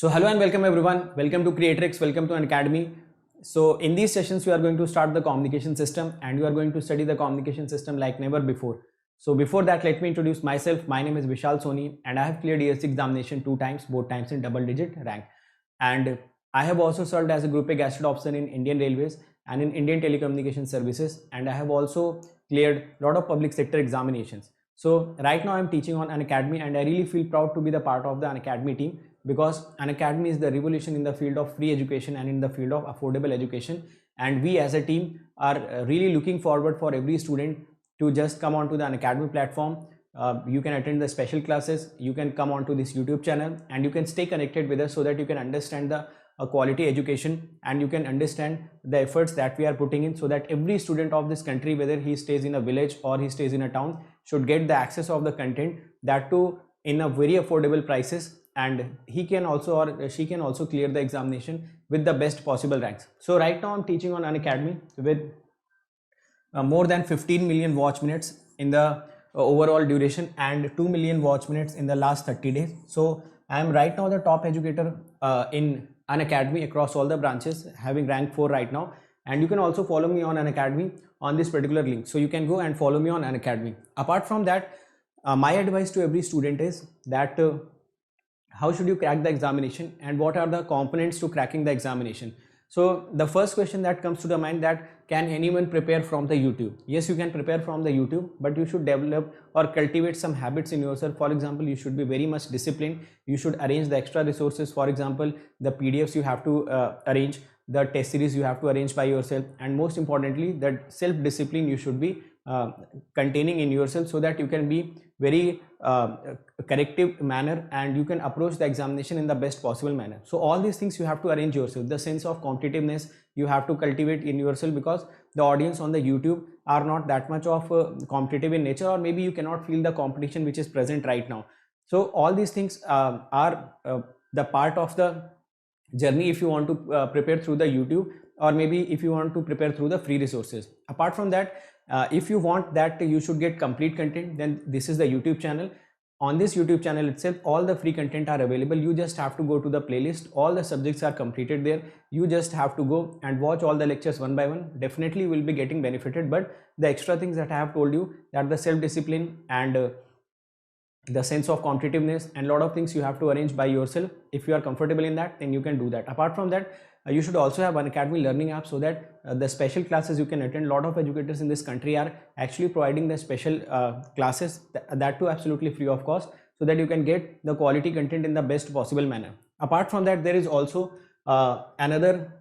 So hello and welcome everyone. Welcome to Creatrix. Welcome to Unacademy. So in these sessions, we are going to start the communication system and you are going to study the communication system like never before. So before that, let me introduce myself. My name is Vishal Soni and I have cleared ESC examination 2 times, both times in double digit rank. And I have also served as a Group A Gazetted Officer in Indian Railways and in Indian Telecommunication Services. And I have also cleared a lot of public sector examinations. So right now I'm teaching on Unacademy and I really feel proud to be the part of the Unacademy team, because Unacademy is the revolution in the field of free education and in the field of affordable education, and we as a team are really looking forward for every student to just come onto the Unacademy platform. You can attend the special classes, you can come onto this YouTube channel and you can stay connected with us so that you can understand the quality education and you can understand the efforts that we are putting in, so that every student of this country, whether he stays in a village or he stays in a town, should get the access of the content, that too in a very affordable prices, and he can also or she can also clear the examination with the best possible ranks. So right now I'm teaching on Unacademy with more than 15 million watch minutes in the overall duration and 2 million watch minutes in the last 30 days. So I am right now the top educator in Unacademy across all the branches, having rank 4 right now. And you can also follow me on Unacademy on this particular link. So you can go and follow me on Unacademy. Apart from that, my advice to every student is that how should you crack the examination and what are the components to cracking the examination. So the first question that comes to the mind, that can anyone prepare from the YouTube? Yes, you can prepare from the YouTube, but you should develop or cultivate some habits in yourself. For example, you should be very much disciplined. You should arrange the extra resources. For example, the PDFs you have to arrange, the test series you have to arrange by yourself, and most importantly, that self-discipline you should be containing in yourself, so that you can be very corrective manner and you can approach the examination in the best possible manner. So all these things you have to arrange yourself. The sense of competitiveness you have to cultivate in yourself, because the audience on the YouTube are not that much of competitive in nature, or maybe you cannot feel the competition which is present right now. So all these things are the part of the journey if you want to prepare through the YouTube, or maybe if you want to prepare through the free resources. Apart from that, if you want that you should get complete content, then this is the YouTube channel. On this YouTube channel itself, all the free content are available. You just have to go to the playlist. All the subjects are completed there. You just have to go and watch all the lectures one by one. Definitely will be getting benefited. But the extra things that I have told you, that the self-discipline and the sense of competitiveness and a lot of things you have to arrange by yourself. If you are comfortable in that, then you can do that. Apart from that, you should also have Unacademy learning app, so that the special classes you can attend. A lot of educators in this country are actually providing the special classes, that too absolutely free of cost, so that you can get the quality content in the best possible manner. Apart from that, there is also another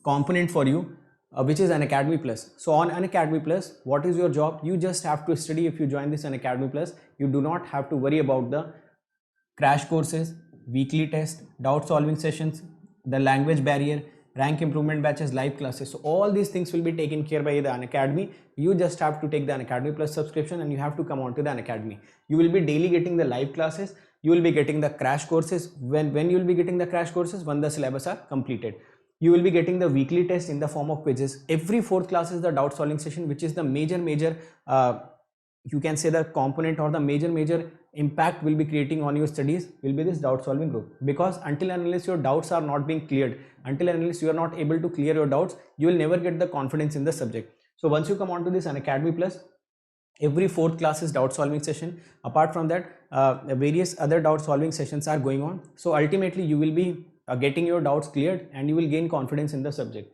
component for you, which is Unacademy Plus. So on Unacademy Plus, what is your job? You just have to study. If you join this Unacademy Plus, you do not have to worry about the crash courses, weekly test, doubt solving sessions, the language barrier, rank improvement batches, live classes. So all these things will be taken care by the Unacademy. You just have to take the Unacademy Plus subscription and you have to come on to the Unacademy. You will be daily getting the live classes. You will be getting the crash courses. When you will be getting the crash courses? When the syllabus are completed. You will be getting the weekly test in the form of quizzes. Every fourth class is the doubt solving session, which is the major you can say the component or the major impact will be creating on your studies will be this doubt solving group. Because until and unless your doubts are not being cleared, until and unless you are not able to clear your doubts, you will never get the confidence in the subject. So once you come on to this Unacademy Plus, every fourth class is doubt solving session. Apart from that, various other doubt solving sessions are going on. So ultimately you will be getting your doubts cleared and you will gain confidence in the subject.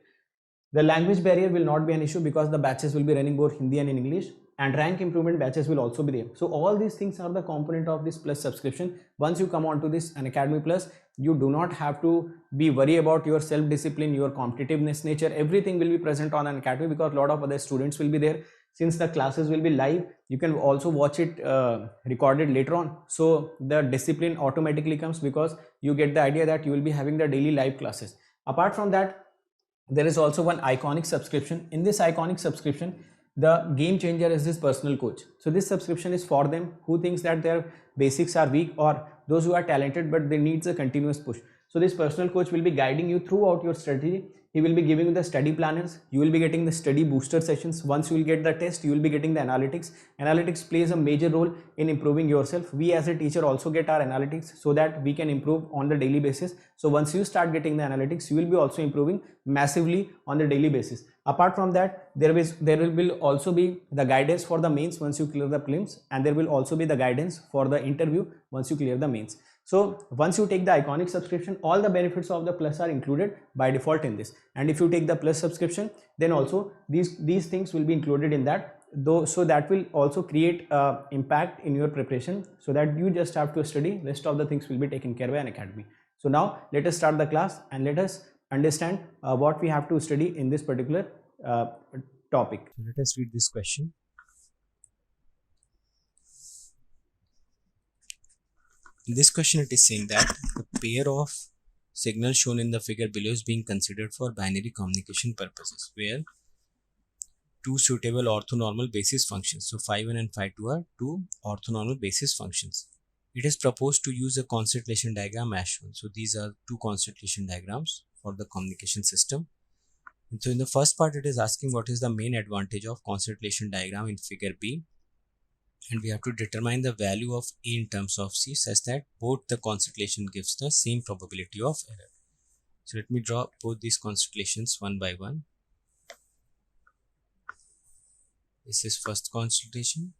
The language barrier will not be an issue, because the batches will be running both Hindi and in English, and rank improvement batches will also be there. So all these things are the component of this Plus subscription. Once you come on to this Unacademy Plus, you do not have to be worried about your self-discipline, your competitiveness nature. Everything will be present on Unacademy, because a lot of other students will be there. Since the classes will be live, you can also watch it recorded later on. So the discipline automatically comes, because you get the idea that you will be having the daily live classes. Apart from that, there is also one iconic subscription. In this iconic subscription, the game changer is this personal coach. So this subscription is for them who thinks that their basics are weak, or those who are talented but they needs a continuous push. So this personal coach will be guiding you throughout your study. He will be giving you the study planners. You will be getting the study booster sessions. Once you will get the test, you will be getting the analytics. Analytics plays a major role in improving yourself. We as a teacher also get our analytics so that we can improve on the daily basis. So once you start getting the analytics, you will be also improving massively on the daily basis. Apart from that, there will also be the guidance for the mains once you clear the prelims, and there will also be the guidance for the interview once you clear the mains. So once you take the Iconic subscription, all the benefits of the Plus are included by default in this. And if you take the Plus subscription, then also these things will be included in that, though, so that will also create impact in your preparation, so that you just have to study. Rest of the things will be taken care by Unacademy. So now let us start the class and let us understand what we have to study in this particular topic. Let us read this question. In this question, it is saying that the pair of signals shown in the figure below is being considered for binary communication purposes, where two suitable orthonormal basis functions, so phi1 and phi2 are two orthonormal basis functions. It is proposed to use a constellation diagram as shown. So these are two constellation diagrams for the communication system. And so in the first part, it is asking what is the main advantage of constellation diagram in figure B, and we have to determine the value of A in terms of C such that both the constellation gives the same probability of error. So let me draw both these constellations one by one. This is first constellation.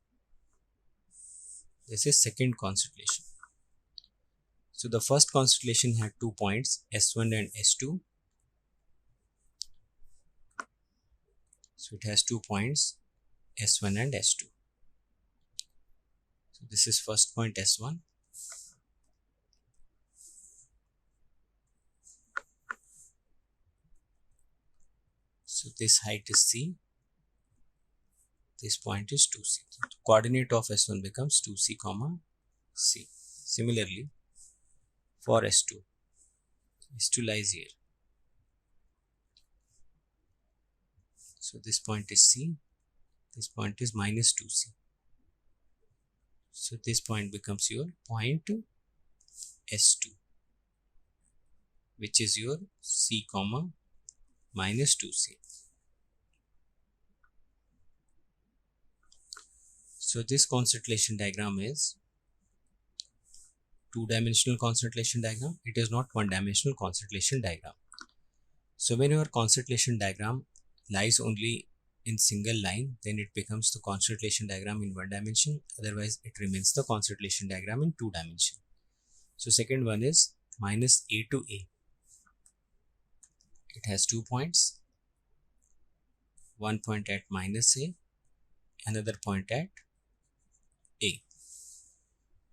This is second constellation. So the first constellation had 2 points, S1 and S2. So it has 2 points, S1 and S2. So this is first point S1. So this height is C. This point is 2C. So the coordinate of S1 becomes 2C comma C. Similarly, for S2, S2 lies here. So this point is C. This point is minus 2C. So this point becomes your point S2, which is your C comma minus 2C. So this constellation diagram is two-dimensional constellation diagram. It is not one-dimensional constellation diagram. So when your constellation diagram lies only in single line, then it becomes the constellation diagram in one dimension. Otherwise, it remains the constellation diagram in two dimension. So second one is minus A to A. It has 2 points. One point at minus A, another point at A.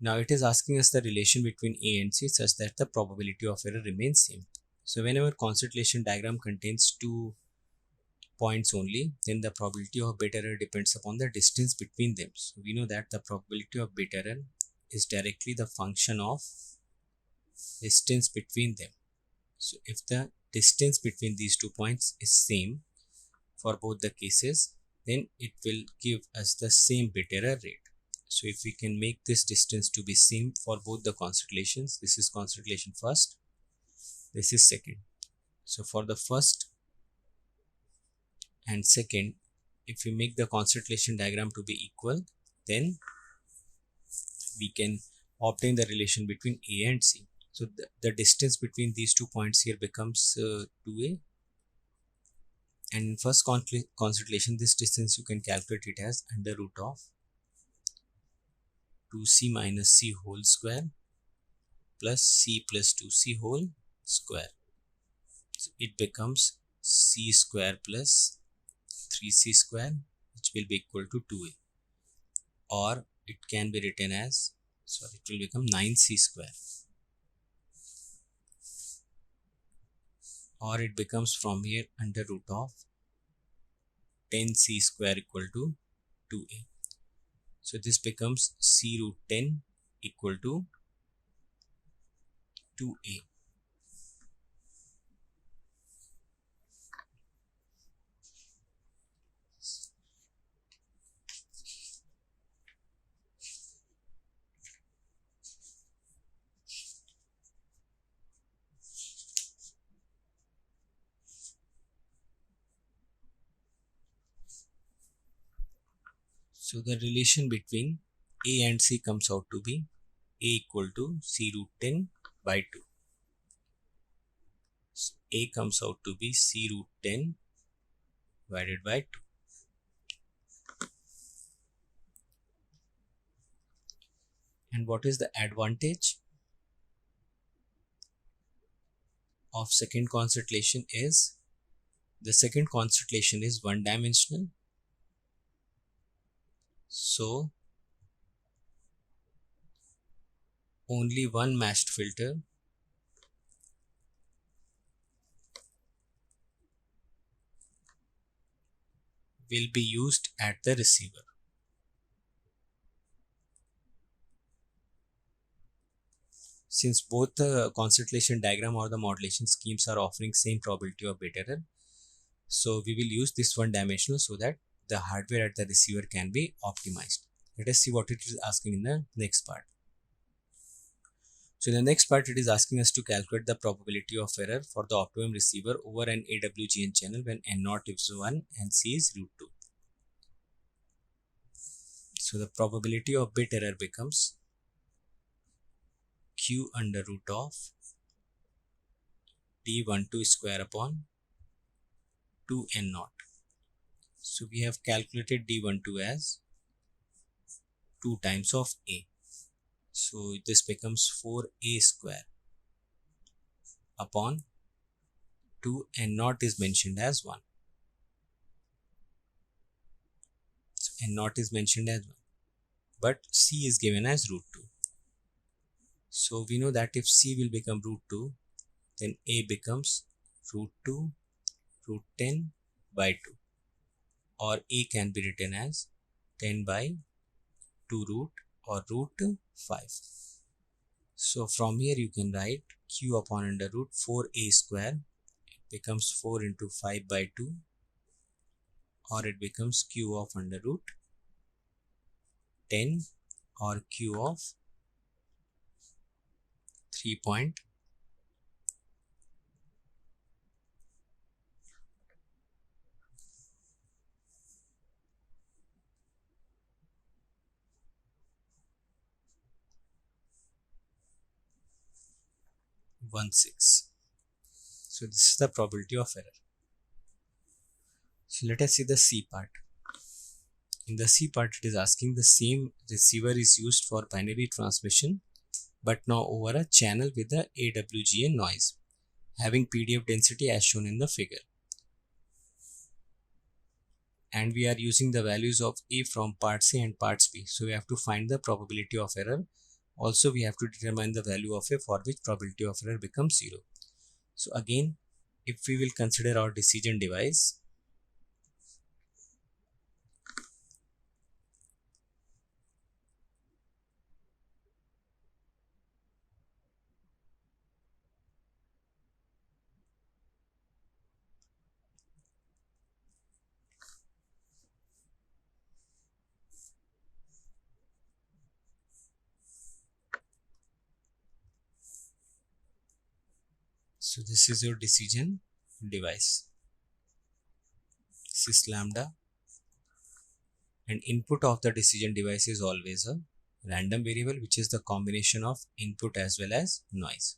Now it is asking us the relation between A and C such that the probability of error remains same. So whenever constellation diagram contains 2 points only, then the probability of bit error depends upon the distance between them. So we know that the probability of bit error is directly the function of distance between them. So if the distance between these 2 points is same for both the cases, then it will give us the same bit error rate. So if we can make this distance to be same for both the constellations, this is constellation first, this is second. So for the first and second, if we make the constellation diagram to be equal, then we can obtain the relation between A and C. So the distance between these 2 points here becomes 2A. And in first constellation, this distance you can calculate it as under root of 2C minus C whole square plus C plus 2C whole square. So it becomes C square plus 3C square, which will be equal to 2A. Or it can be written as, it will become 9C square. Or it becomes from here under root of 10C square equal to 2A. So this becomes C root 10 equal to 2A. So the relation between A and C comes out to be A equal to C root 10 by 2. So A comes out to be C root 10 divided by 2. And what is the advantage of second constellation is the second constellation is one dimensional. So only one matched filter will be used at the receiver. Since both the constellation diagram or the modulation schemes are offering same probability of bit error, so we will use this one dimensional so that the hardware at the receiver can be optimized. Let us see what it is asking in the next part. So in the next part, it is asking us to calculate the probability of error for the optimum receiver over an AWGN channel when N0 is 1 and C is root 2. So the probability of bit error becomes Q under root of D12 square upon 2 N0. So we have calculated D12 as 2 times of A. So this becomes 4A square upon 2 N0 is mentioned as 1. So N0 is mentioned as 1. But C is given as root 2. So we know that if C will become root 2, then A becomes root 2 root 10 by 2, or A can be written as 10 by 2 root or root 5. So from here you can write Q upon under root 4A square. It becomes 4 into 5 by 2, or it becomes Q of under root 10 or Q of 3.16. So this is the probability of error. So let us see the C part. In the C part, it is asking the same receiver is used for binary transmission, but now over a channel with the AWGN noise, having PDF density as shown in the figure. And we are using the values of A from parts A and parts B. So we have to find the probability of error. Also, we have to determine the value of A for which probability of error becomes 0. So again, if we will consider our decision device, so this is your decision device. This is lambda, and input of the decision device is always a random variable, which is the combination of input as well as noise.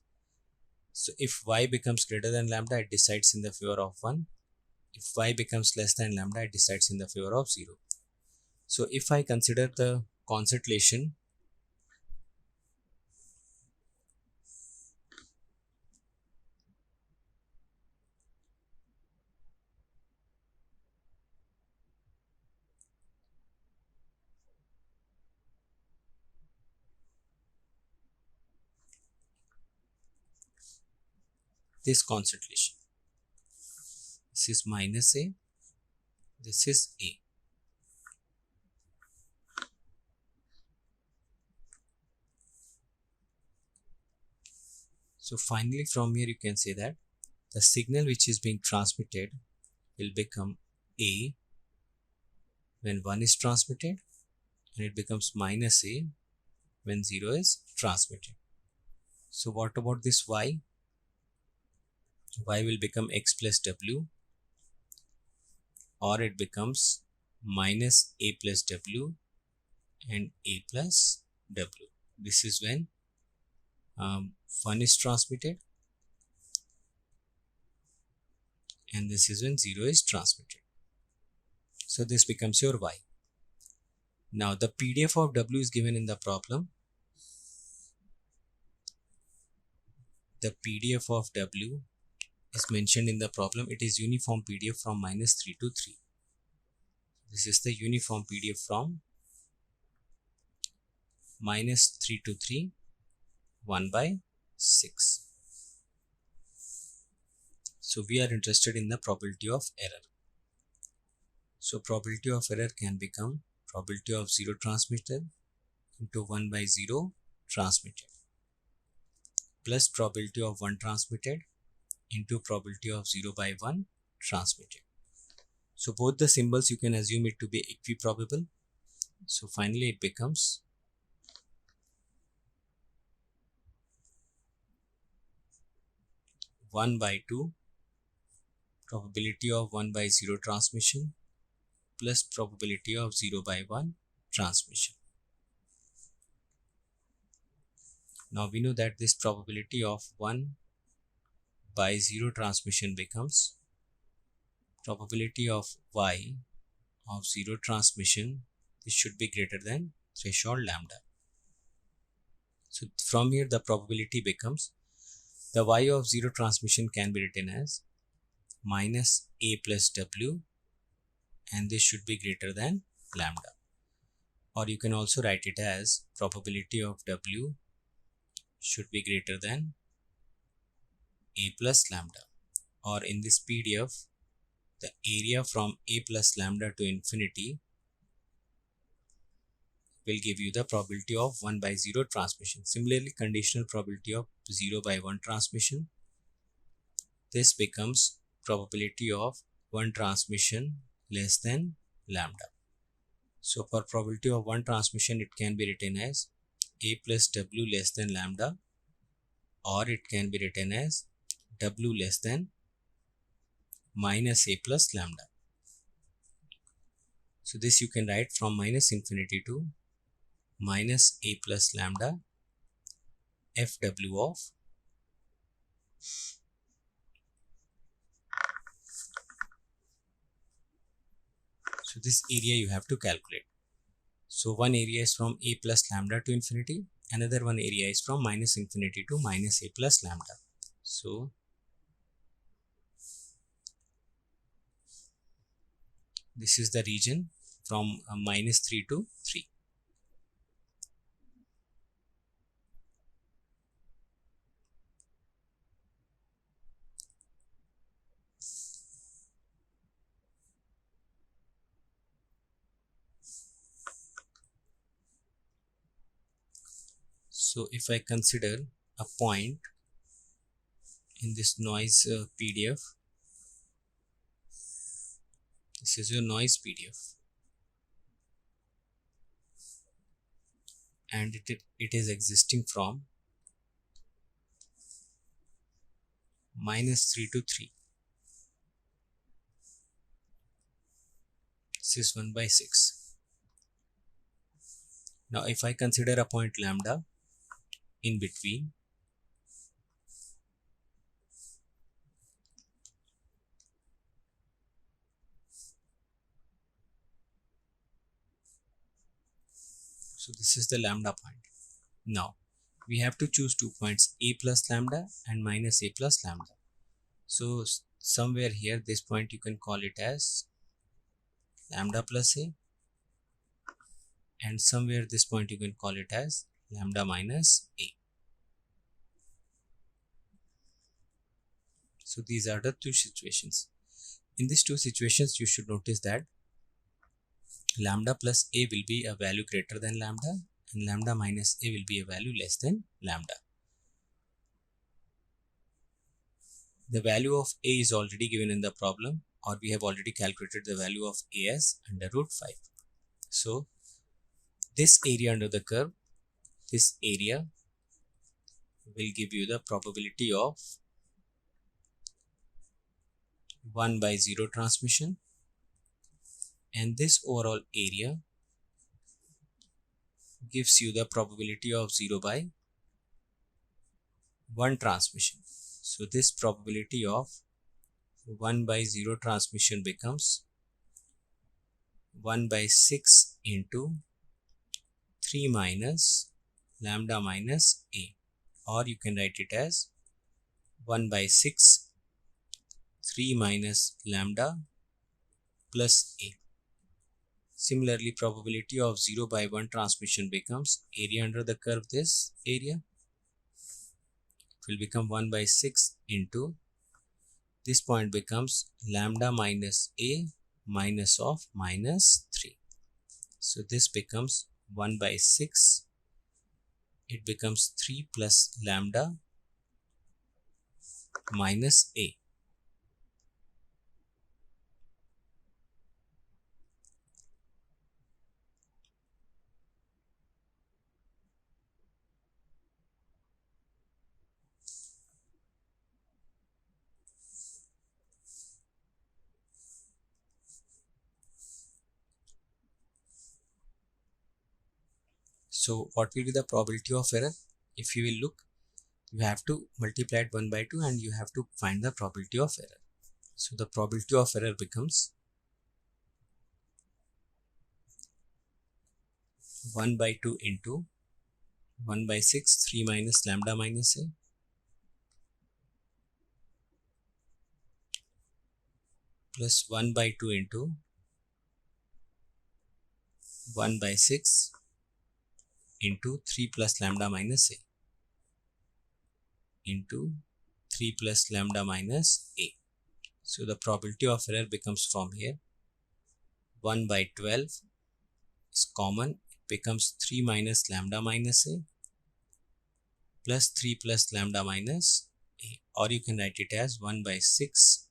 So if y becomes greater than lambda, it decides in the favor of 1. If y becomes less than lambda, it decides in the favor of 0. So if I consider the constellation, this constellation, this is minus A, this is A. So finally from here you can say that the signal which is being transmitted will become A when 1 is transmitted, and it becomes minus A when 0 is transmitted. So what about this Y? Y will become X plus W, or it becomes minus A plus W and A plus W. This is when 1 is transmitted, and this is when 0 is transmitted. So this becomes your Y. Now the PDF of W is given in the problem. The PDF of W is mentioned in the problem. It is uniform PDF from -3 to 3. This is the uniform PDF from -3 to 3, 1/6. So we are interested in the probability of error. So probability of error can become probability of 0 transmitted into 1/0 transmitted plus probability of 1 transmitted into probability of 0/1 transmitted. So both the symbols you can assume it to be equiprobable. So finally it becomes one by 2 probability of 1/0 transmission plus probability of 0/1 transmission. Now we know that this probability of 1/0 transmission becomes probability of Y of 0 transmission. This should be greater than threshold lambda. So from here the probability becomes the Y of 0 transmission can be written as minus A plus W, and this should be greater than lambda. Or you can also write it as probability of W should be greater than A plus lambda. Or in this PDF, the area from A plus lambda to infinity will give you the probability of 1/0 transmission. Similarly, conditional probability of 0/1 transmission. This becomes probability of 1 transmission less than lambda. So for probability of 1 transmission, it can be written as A plus W less than lambda, or it can be written as W less than minus A plus lambda. So this you can write from minus infinity to minus A plus lambda FW of so this area you have to calculate. So one area is from A plus lambda to infinity, another one area is from minus infinity to minus A plus lambda. So this is the region from -3 to 3. So if I consider a point in this noise PDF, this is your noise PDF, and it is existing from -3 to 3. This is 1/6. Now if I consider a point lambda in between, so this is the lambda point. Now we have to choose 2 points, A plus lambda and minus A plus lambda. So somewhere here this point you can call it as lambda plus A, and somewhere this point you can call it as lambda minus A. So these are the two situations. In these two situations you should notice that lambda plus A will be a value greater than lambda, and lambda minus A will be a value less than lambda. The value of A is already given in the problem, or we have already calculated the value of A as under root 5. So this area under the curve, this area will give you the probability of 1/0 transmission and this overall area gives you the probability of 0 by 1 transmission. So this probability of 1 by 0 transmission becomes 1 by 6 into 3 minus lambda minus a, or you can write it as 1 by 6 3 minus lambda plus a. Similarly, probability of 0 by 1 transmission becomes area under the curve, this area. It will become 1 by 6 into this point becomes lambda minus a minus of minus 3. So this becomes 1 by 6. It becomes 3 plus lambda minus a. So what will be the probability of error? If you will look, you have to multiply it 1 by 2 and you have to find the probability of error. So the probability of error becomes 1 by 2 into 1 by 6 3 minus lambda minus a plus 1 by 2 into 1 by 6 into 3 plus lambda minus a into 3 plus lambda minus a. So the probability of error becomes from here 1 by 12 is common. It becomes 3 minus lambda minus a plus 3 plus lambda minus a, or you can write it as 1 by 6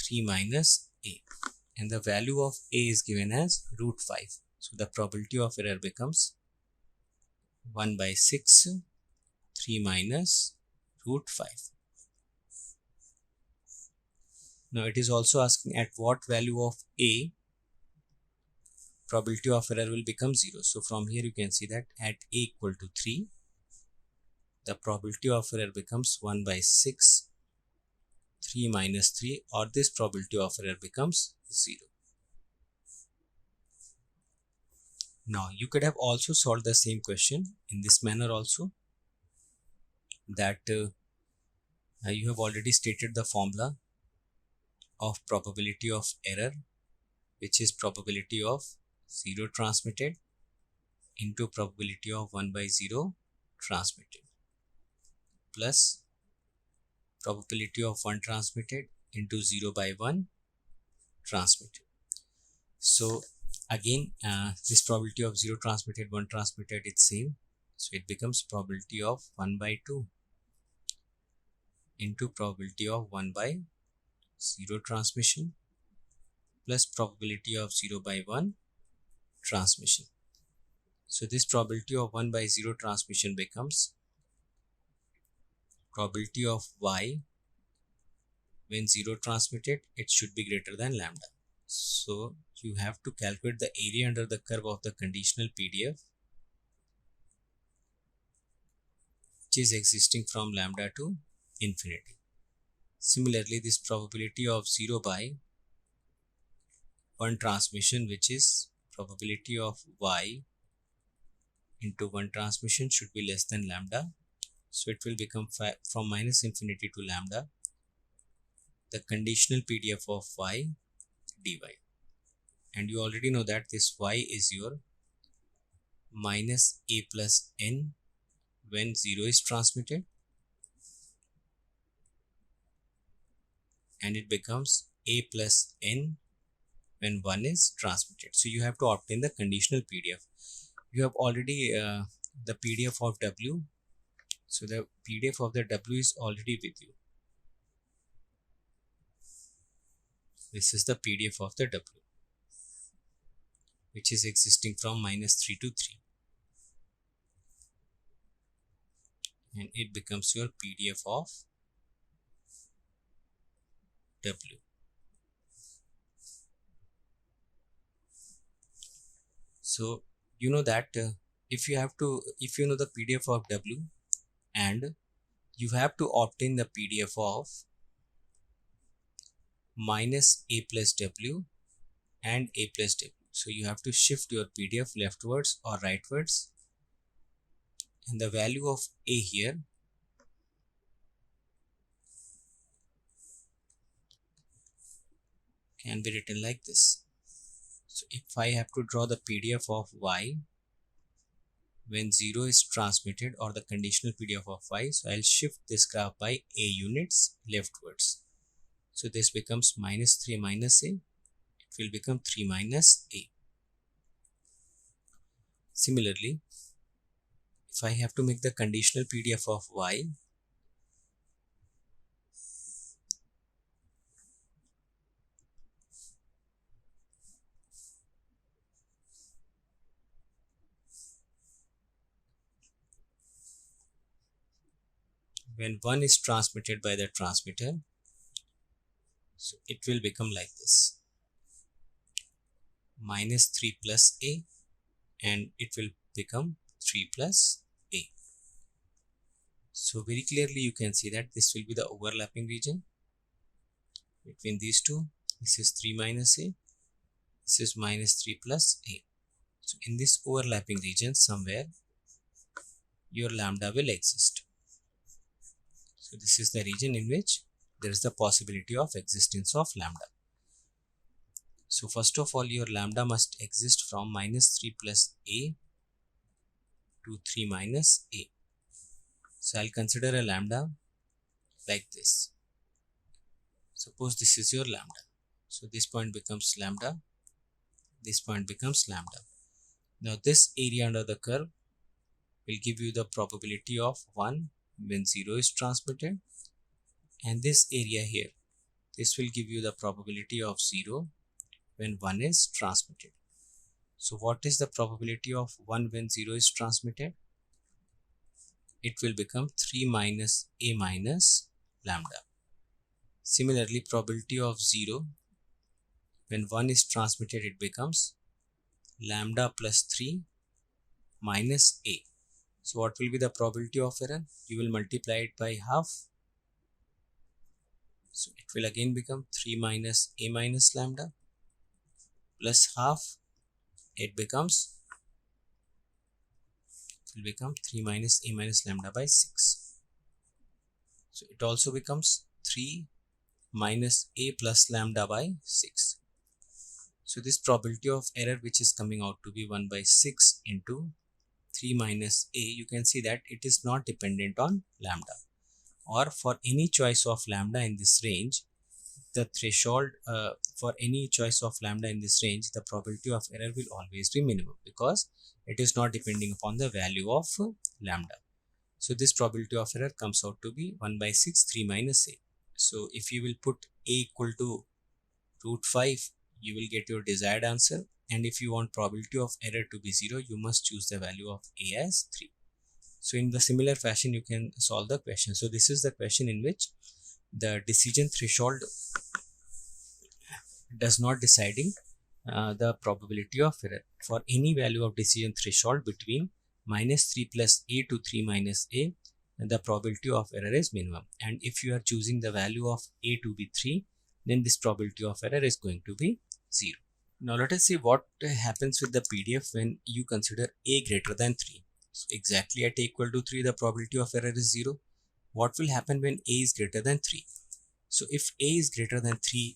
3 minus a, and the value of a is given as root 5. So the probability of error becomes 1 by 6 3 minus root 5. Now it is also asking at what value of a probability of error will become 0. So from here you can see that at a equal to 3, the probability of error becomes 1 by 6 3 minus 3, or this probability of error becomes 0. Now you could have also solved the same question in this manner also, that you have already stated the formula of probability of error, which is probability of 0 transmitted into probability of 1 by 0 transmitted plus probability of 1 transmitted into 0 by 1 transmitted. So again, this probability of 0 transmitted 1 transmitted, it's same, so it becomes probability of 1 by 2 into probability of 1 by 0 transmission plus probability of 0 by 1 transmission. So this probability of 1 by 0 transmission becomes probability of y when 0 transmitted, it should be greater than lambda. So you have to calculate the area under the curve of the conditional PDF, which is existing from lambda to infinity. Similarly, this probability of 0 by 1 transmission, which is probability of y into 1 transmission, should be less than lambda. So it will become from minus infinity to lambda, the conditional PDF of y dy. And you already know that this y is your minus a plus n when 0 is transmitted, and it becomes a plus n when 1 is transmitted. So you have to obtain the conditional PDF. You have already the PDF of W. So the PDF of the W is already with you. This is the PDF of the W, which is existing from minus 3 to 3. And it becomes your PDF of W. So you know that if you know the PDF of W and you have to obtain the PDF of minus A plus W and A plus W. So you have to shift your PDF leftwards or rightwards, and the value of A here can be written like this. So if I have to draw the PDF of Y when 0 is transmitted, or the conditional PDF of Y, so I'll shift this graph by A units leftwards. So this becomes minus 3 minus A. It will become 3 minus A. Similarly, if I have to make the conditional PDF of Y, when 1 is transmitted by the transmitter, so it will become like this, minus 3 plus A, and it will become 3 plus A. So very clearly you can see that this will be the overlapping region between these two. This is 3 minus A, this is minus 3 plus A. So in this overlapping region somewhere your lambda will exist. So this is the region in which there is the possibility of existence of lambda. So first of all, your lambda must exist from minus 3 plus A to 3 minus A. So I'll consider a lambda like this. Suppose this is your lambda. So this point becomes lambda, this point becomes lambda. Now this area under the curve will give you the probability of 1 when 0 is transmitted, and this area here, this will give you the probability of 0 when 1 is transmitted. So what is the probability of 1 when 0 is transmitted? It will become 3 minus A minus lambda. Similarly, probability of 0 when 1 is transmitted, it becomes lambda plus 3 minus A. So what will be the probability of error? You will multiply it by half. So it will again become 3 minus A minus lambda plus half. It will become 3 minus A minus lambda by 6. So it also becomes 3 minus A plus lambda by 6. So this probability of error, which is coming out to be 1 by 6 into 3 minus A, you can see that it is not dependent on lambda, or for any choice of lambda in this range, the threshold for any choice of lambda in this range, the probability of error will always be minimum because it is not depending upon the value of lambda. So this probability of error comes out to be 1 by 6, 3 minus A. So if you will put A equal to root 5, you will get your desired answer, and if you want probability of error to be 0, you must choose the value of A as 3. So in the similar fashion you can solve the question. So this is the question in which the decision threshold does not deciding the probability of error. For any value of decision threshold between minus 3 plus A to 3 minus A, the probability of error is minimum, and if you are choosing the value of A to be 3, then this probability of error is going to be 0. Now let us see what happens with the PDF when you consider A greater than 3. So exactly at A equal to 3, the probability of error is 0. What will happen when A is greater than 3? So if A is greater than 3,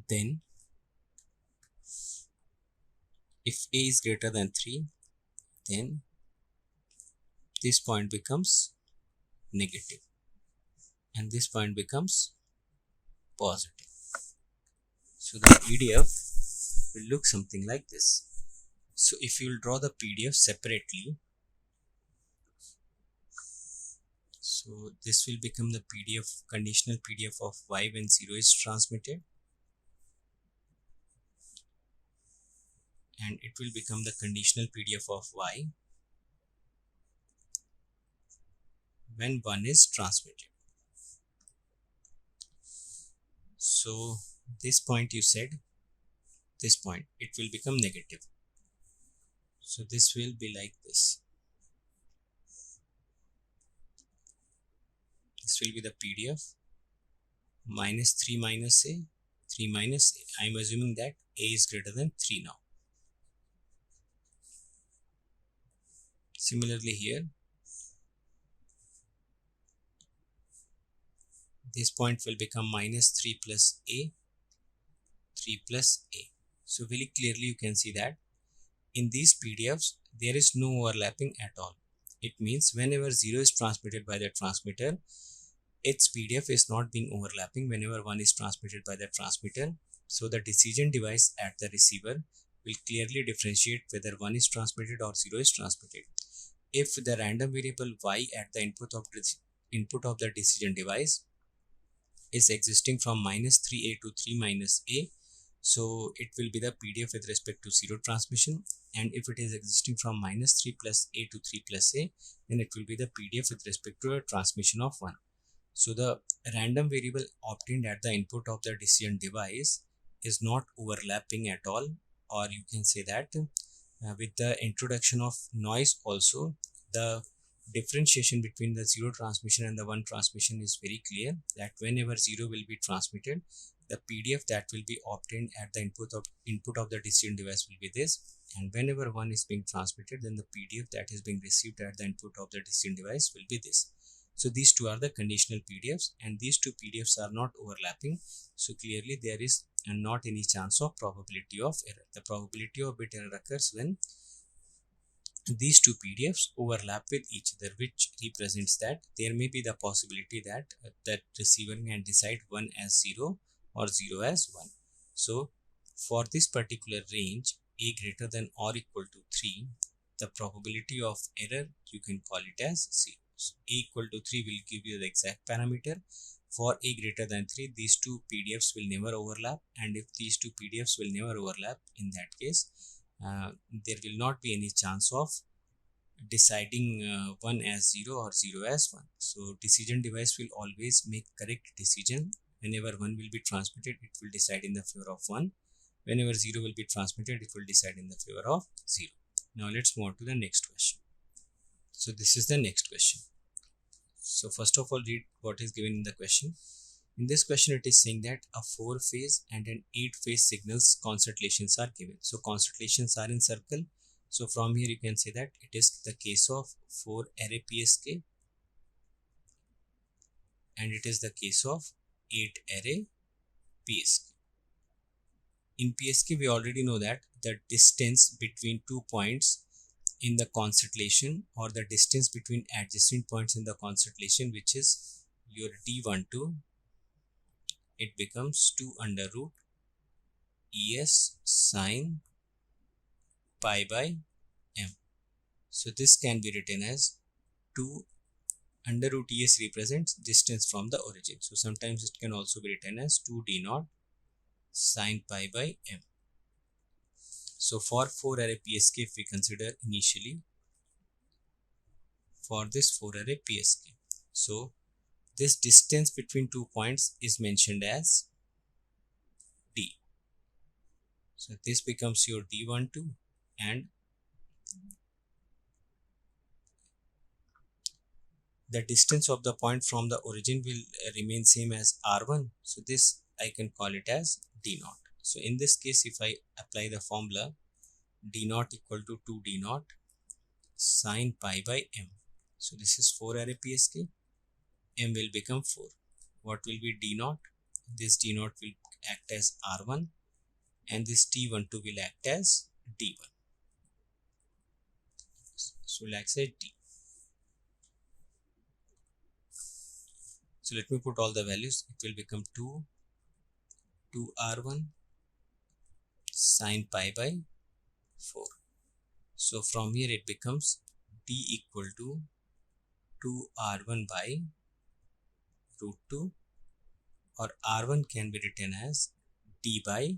then if A is greater than 3, then this point becomes negative and this point becomes positive. So the PDF will look something like this. So if you will draw the PDF separately, so this will become the PDF, conditional PDF of y when 0 is transmitted, and it will become the conditional PDF of y when 1 is transmitted. So this point you said, this point, it will become negative. So this will be like this. This will be the PDF minus 3 minus a, 3 minus a. I am assuming that a is greater than 3 now. Similarly here, this point will become minus 3 plus a, 3 plus a. So very clearly you can see that in these PDFs there is no overlapping at all. It means whenever 0 is transmitted by the transmitter, its PDF is not being overlapping whenever 1 is transmitted by the transmitter. So the decision device at the receiver will clearly differentiate whether 1 is transmitted or 0 is transmitted. If the random variable y at the input of the decision device is existing from minus 3a to 3 minus a, so it will be the PDF with respect to 0 transmission, and if it is existing from minus 3 plus a to 3 plus a, then it will be the PDF with respect to a transmission of 1. So the random variable obtained at the input of the decision device is not overlapping at all, or you can say that with the introduction of noise also, the differentiation between the 0 transmission and the 1 transmission is very clear, that whenever 0 will be transmitted, the PDF that will be obtained at the input of the decision device will be this, and whenever 1 is being transmitted, then the PDF that is being received at the input of the decision device will be this. So these two are the conditional PDFs, and these two PDFs are not overlapping, so clearly there is not any chance of probability of error. The probability of bit error occurs when these two PDFs overlap with each other, which represents that there may be the possibility that that receiver can decide 1 as 0 or 0 as 1. So for this particular range, a greater than or equal to 3, the probability of error you can call it as 0. So a equal to 3 will give you the exact parameter. For a greater than 3, these two PDFs will never overlap, and if these two PDFs will never overlap, in that case there will not be any chance of deciding 1 as 0 or 0 as 1. So decision device will always make correct decision. Whenever 1 will be transmitted, it will decide in the favor of 1. Whenever 0 will be transmitted, it will decide in the favor of 0. Now let's move on to the next question. So this is the next question. So first of all, read what is given in the question. In this question, it is saying that a 4-phase and an 8-phase signals constellations are given. So constellations are in circle. So from here you can say that it is the case of 4 array PSK, and it is the case of 8 array PSK. In PSK, we already know that the distance between 2 points in the constellation, or the distance between adjacent points in the constellation, which is your D12, it becomes 2 under root ES sine pi by m. So this can be written as 2 under root ES represents distance from the origin. So sometimes it can also be written as 2 D0 sine pi by m. So for 4 array PSK, if we consider initially for this 4 array PSK, so this distance between 2 points is mentioned as D. So this becomes your D12, and the distance of the point from the origin will remain same as R1. So this I can call it as D0. So in this case, if I apply the formula D0 equal to 2 D0 sine pi by m. So this is 4 array PSK. M will become 4. What will be D0? This D0 will act as R1, and this D12 will act as D1. So we'll act as D. So let me put all the values. It will become 2 R1 sine pi by 4. So from here it becomes d equal to 2r1 by root 2, or r1 can be written as d by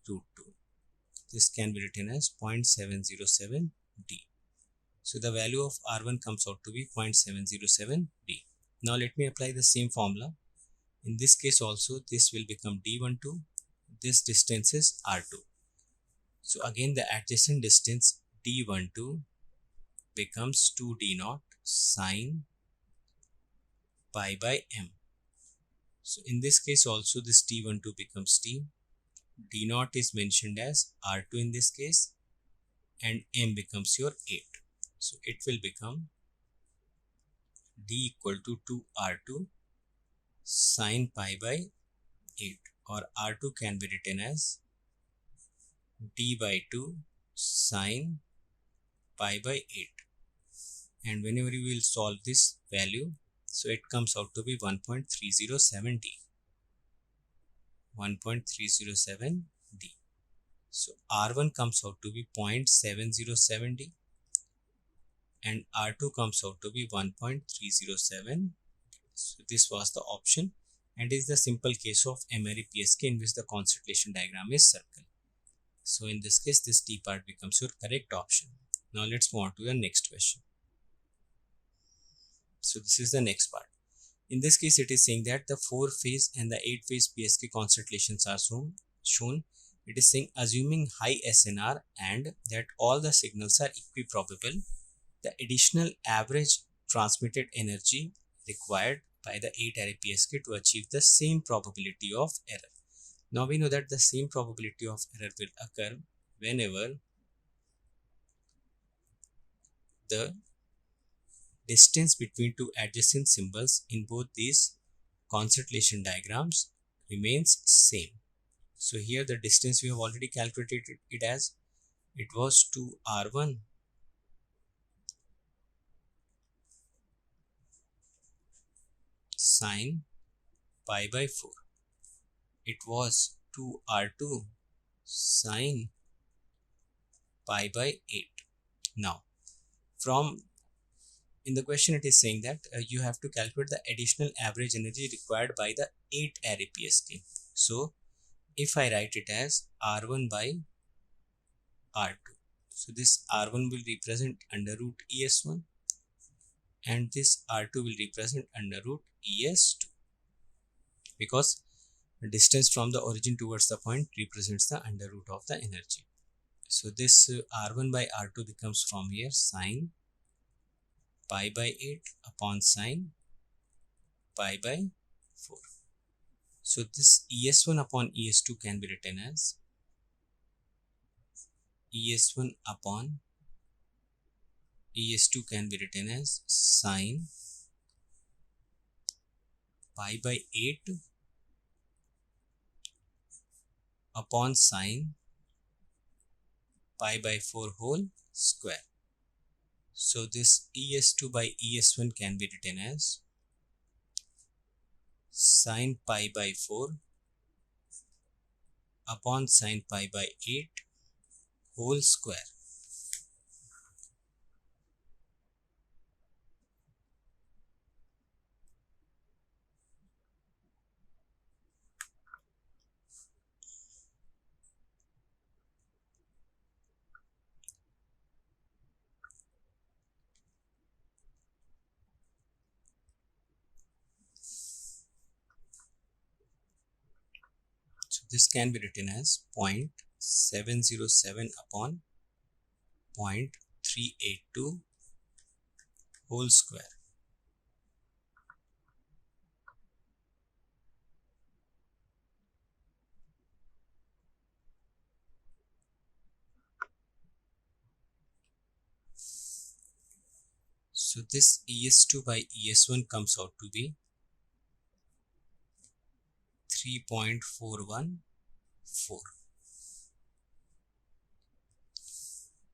root 2. This can be written as 0.707 d. So the value of r1 comes out to be 0.707 d. Now let me apply the same formula. In this case also this will become d12. This distance is r2. So again the adjacent distance d12 becomes 2d0 sine pi by m. So in this case also this d12 becomes d0 is mentioned as r2 in this case, and m becomes your 8. So it will become d equal to 2r2 sine pi by 8, or r2 can be written as d by 2 sine pi by 8. And whenever you will solve this value, so it comes out to be 1.307 d. 1.307 d. So r1 comes out to be 0.707 d, and r2 comes out to be 1.307. So this was the option, and is the simple case of MRE PSK in which the concentration diagram is circle. So in this case this D part becomes your correct option. Now let's move on to the next question. So this is the next part. In this case it is saying that the 4-phase and the 8-phase PSK concentrations are shown. It is saying assuming high SNR and that all the signals are equiprobable, the additional average transmitted energy required by the 8-array PSK to achieve the same probability of error. Now we know that the same probability of error will occur whenever the distance between two adjacent symbols in both these concentration diagrams remains same. So here the distance we have already calculated it as, it was 2r1 sine pi by 4. It was 2r2 sine pi by 8. Now from in the question it is saying that you have to calculate the additional average energy required by the 8-array PSK. So if I write it as r1 by r2, so this r1 will represent under root es1 and this r2 will represent under root es2, because the distance from the origin towards the point represents the under root of the energy. So this r1 by r2 becomes from here sine pi by 8 upon sine pi by 4. So this es1 upon es2 can be written as es1 upon es2 can be written as sine pi by 8 upon sine pi by 4 whole square. So this es2 by es1 can be written as sine pi by 4 upon sine pi by 8 whole square. So this can be written as 0.707 upon 0.382 whole square. So this es2 by es1 comes out to be 3.414.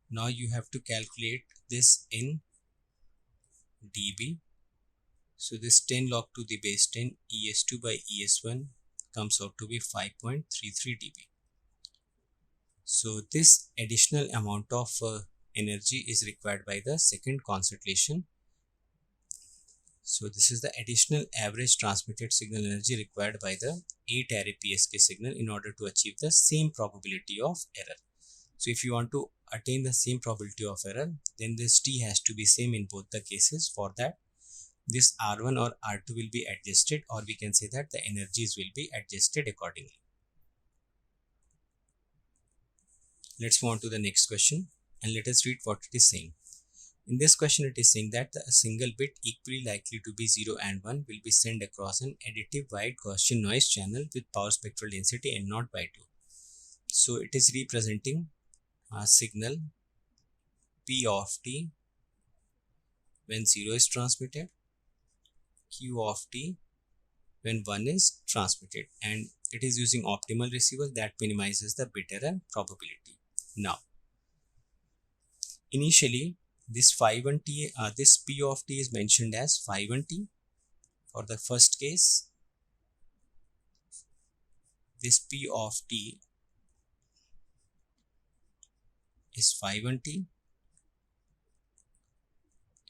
Now you have to calculate this in dB. So this 10 log to the base 10 es2 by es1 comes out to be 5.33 dB. So this additional amount of energy is required by the second concentration. So this is the additional average transmitted signal energy required by the 8-array PSK signal in order to achieve the same probability of error. So if you want to attain the same probability of error, then this T has to be same in both the cases. For that, this R1 or R2 will be adjusted, or we can say that the energies will be adjusted accordingly. Let's move on to the next question and let us read what it is saying. In this question, it is saying that a single bit equally likely to be 0 and 1 will be sent across an additive wide Gaussian noise channel with power spectral density N0 by 2. So it is representing a signal P of t when 0 is transmitted, Q of t when 1 is transmitted, and it is using optimal receiver that minimizes the bit error probability. Now, initially this phi 1t, this P of t is mentioned as phi 1t for the first case. This P of t is phi 1t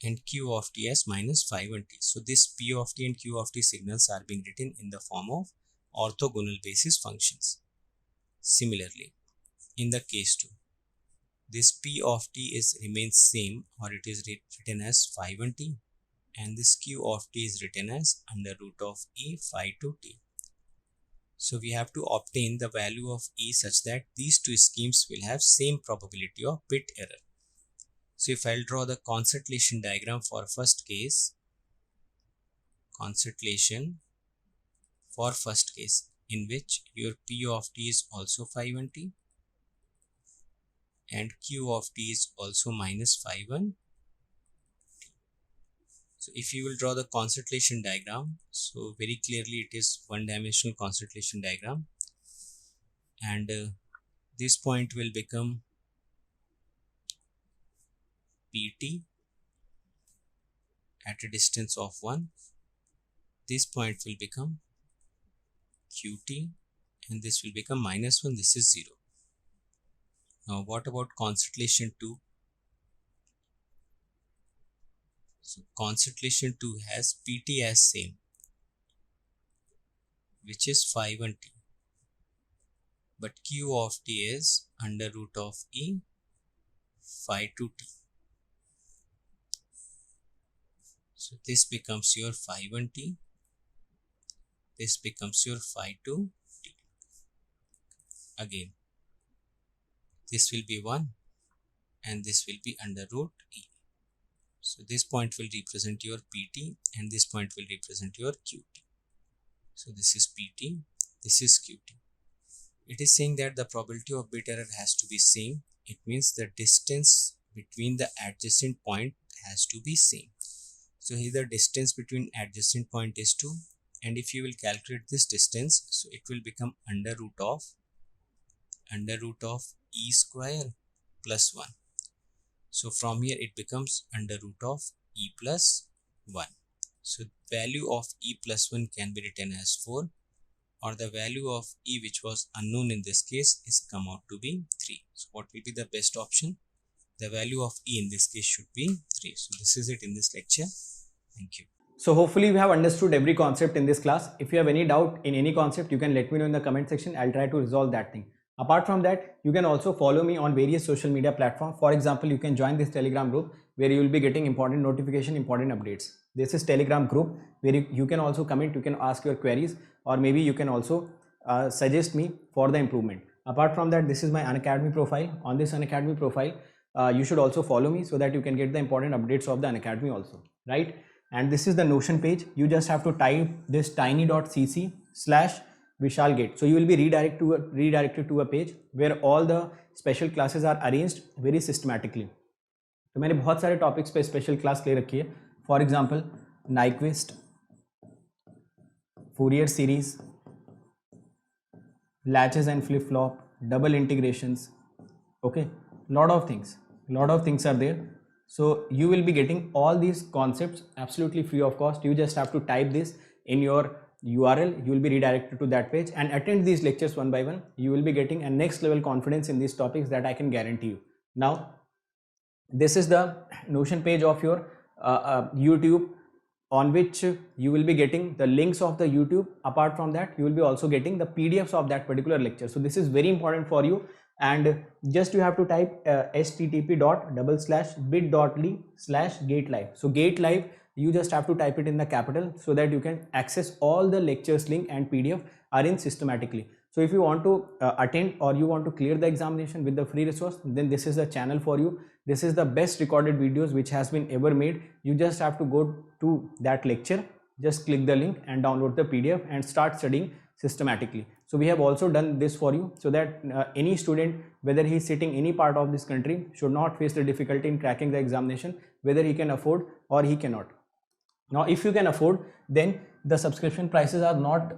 and Q of t as minus phi 1t. So this P of t and Q of t signals are being written in the form of orthogonal basis functions. Similarly, in the case 2, this P of t remains same, or it is written as phi 1t, and this Q of t is written as under root of E phi 2t. So we have to obtain the value of E such that these two schemes will have same probability of bit error. So if I'll draw the concentration diagram for first case, in which your P of t is also phi 1t and Q of t is also minus phi 1. So if you will draw the concentration diagram, so very clearly it is one-dimensional concentration diagram, and this point will become Pt at a distance of 1. This point will become Qt, and this will become minus 1. This is 0. Now what about concentration 2? So concentration 2 has Pt as same, which is phi 1t, but Q of t is under root of E phi 2t. So this becomes your phi 1t, this becomes your phi 2t. Again, this will be 1 and this will be under root E. So this point will represent your Pt and this point will represent your Qt. So this is Pt, this is Qt. It is saying that the probability of bit error has to be same. It means the distance between the adjacent point has to be same. So here the distance between adjacent point is 2, and if you will calculate this distance, so it will become under root of E square plus 1. So from here it becomes under root of E plus 1. So value of E plus 1 can be written as 4, or the value of E, which was unknown in this case, is come out to be 3. So what will be the best option? The value of E in this case should be 3. So this is it in this lecture. Thank you. So hopefully we have understood every concept in this class. If you have any doubt in any concept, you can let me know in the comment section. I'll try to resolve that thing. Apart from that, you can also follow me on various social media platforms. For example, you can join this Telegram group where you will be getting important notification, important updates. This is Telegram group where you can also comment, you can ask your queries, or maybe you can also suggest me for the improvement. Apart from that, this is my Unacademy profile. On this Unacademy profile, you should also follow me so that you can get the important updates of the Unacademy also, right? And this is the Notion page. You just have to type this tiny.cc/VishalGate. So you will be redirected to a page where all the special classes are arranged very systematically. तो मैंने बहुत सारे topics पे special class ले रखी है. For example Nyquist, Fourier series, latches and flip flop, double integrations, okay, lot of things are there. So you will be getting all these concepts absolutely free of cost. You just have to type this in your URL, you will be redirected to that page and attend these lectures one by one. You will be getting a next level confidence in these topics that I can guarantee you. Now, this is the Notion page of your YouTube, on which you will be getting the links of the YouTube. Apart from that, you will be also getting the PDFs of that particular lecture. So this is very important for you, and just you have to type http://bit.ly/gatelive. So gatelive, you just have to type it in the capital so that you can access all the lectures link and PDF arranged systematically. So if you want to attend or you want to clear the examination with the free resource, then this is the channel for you. This is the best recorded videos which has been ever made. You just have to go to that lecture, just click the link and download the PDF and start studying systematically. So we have also done this for you so that any student, whether he is sitting any part of this country, should not face the difficulty in cracking the examination, whether he can afford or he cannot. Now, if you can afford, then the subscription prices are not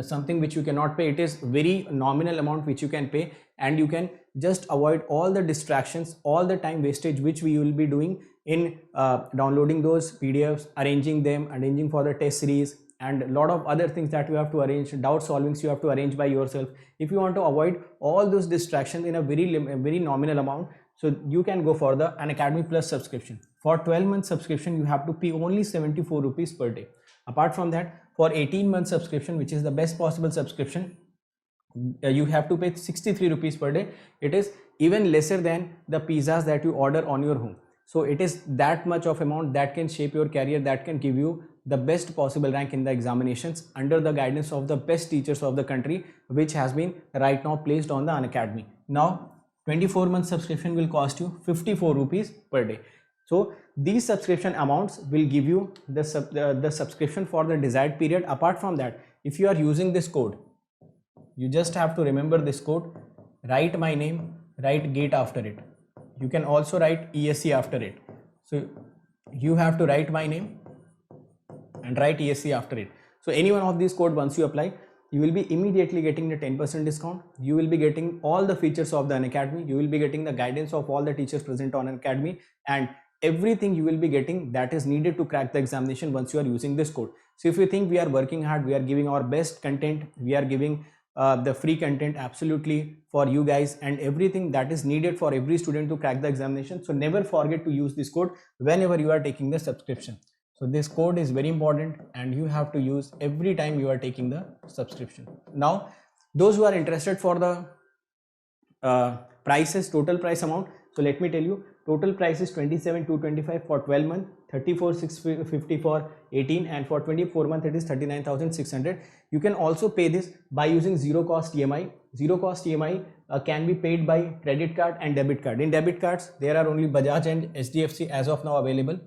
something which you cannot pay. It is very nominal amount which you can pay, and you can just avoid all the distractions, all the time wastage which we will be doing in downloading those PDFs, arranging them, arranging for the test series, and a lot of other things that you have to arrange, doubt solvings you have to arrange by yourself. If you want to avoid all those distractions in a very nominal amount, so you can go for the Unacademy Plus subscription. For 12-month subscription, you have to pay only 74 rupees per day. Apart from that, for 18-month subscription, which is the best possible subscription, you have to pay 63 rupees per day. It is even lesser than the pizzas that you order on your home. So it is that much of amount that can shape your career, that can give you the best possible rank in the examinations under the guidance of the best teachers of the country, which has been right now placed on the Unacademy. Now, 24-month subscription will cost you 54 rupees per day. So these subscription amounts will give you the subscription for the desired period. Apart from that, if you are using this code, you just have to remember this code, write my name, write GATE after it. You can also write ESC after it. So you have to write my name and write ESC after it. So any one of these code, once you apply, you will be immediately getting the 10% discount. You will be getting all the features of the Unacademy. You will be getting the guidance of all the teachers present on Unacademy, and everything you will be getting that is needed to crack the examination once you are using this code. So if you think we are working hard, we are giving our best content, we are giving the free content absolutely for you guys, and everything that is needed for every student to crack the examination. So never forget to use this code whenever you are taking the subscription. So this code is very important and you have to use every time you are taking the subscription. Now, those who are interested for the prices, total price amount. So let me tell you, total price is 27,225 for 12 months, 34,650 for 18, and for 24 months it is 39,600. You can also pay this by using zero cost EMI. Zero cost EMI can be paid by credit card and debit card. In debit cards, there are only Bajaj and HDFC as of now available.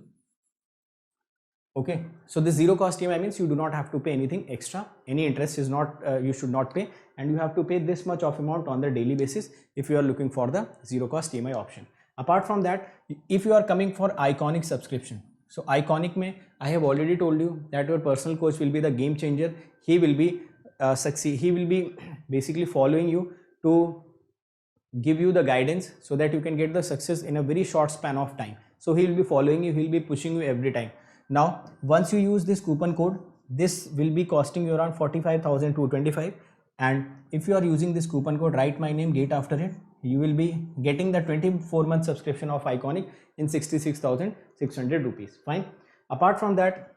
Okay, so this zero cost EMI means you do not have to pay anything extra. Any interest is not, you should not pay, and you have to pay this much of amount on the daily basis if you are looking for the zero cost EMI option. Apart from that, if you are coming for Iconic subscription, so Iconic mein, I have already told you that your personal coach will be the game changer. He will be he will be basically following you to give you the guidance so that you can get the success in a very short span of time. So he will be following you, he will be pushing you every time. Now, once you use this coupon code, this will be costing you around 45,225, and if you are using this coupon code, write my name, GATE after it, you will be getting the 24-month subscription of Iconic in 66,600 rupees. Fine. Apart from that,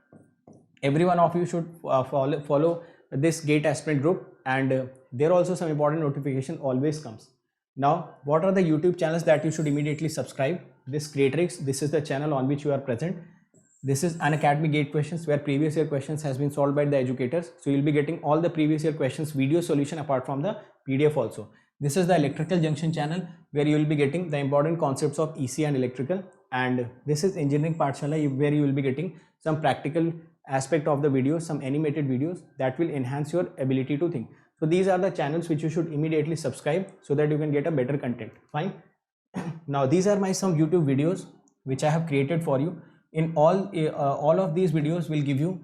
every one of you should follow this GATE aspirant group, and there also some important notification always comes. Now, what are the YouTube channels that you should immediately subscribe? This Creatrix, this is the channel on which you are present. This is Unacademy GATE questions, where previous year questions has been solved by the educators. So you'll be getting all the previous year questions video solution apart from the PDF also. This is the Electrical Junction channel, where you will be getting the important concepts of EC and electrical. And this is Engineering Pathshala, where you will be getting some practical aspect of the videos, some animated videos that will enhance your ability to think. So these are the channels which you should immediately subscribe so that you can get a better content. Fine. Now these are my some YouTube videos which I have created for you. In all of these videos will give you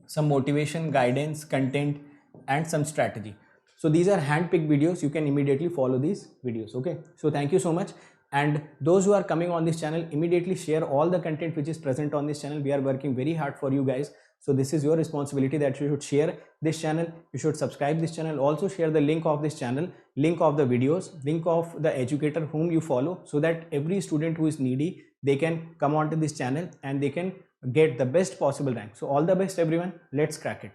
some motivation, guidance, content, and some strategy. So these are hand-picked videos. You can immediately follow these videos. Okay. So thank you so much. And those who are coming on this channel, immediately share all the content which is present on this channel. We are working very hard for you guys, so this is your responsibility that you should share this channel, you should subscribe this channel, also share the link of this channel, link of the videos, link of the educator whom you follow, so that every student who is needy, they can come onto this channel and they can get the best possible rank. So all the best everyone, let's crack it.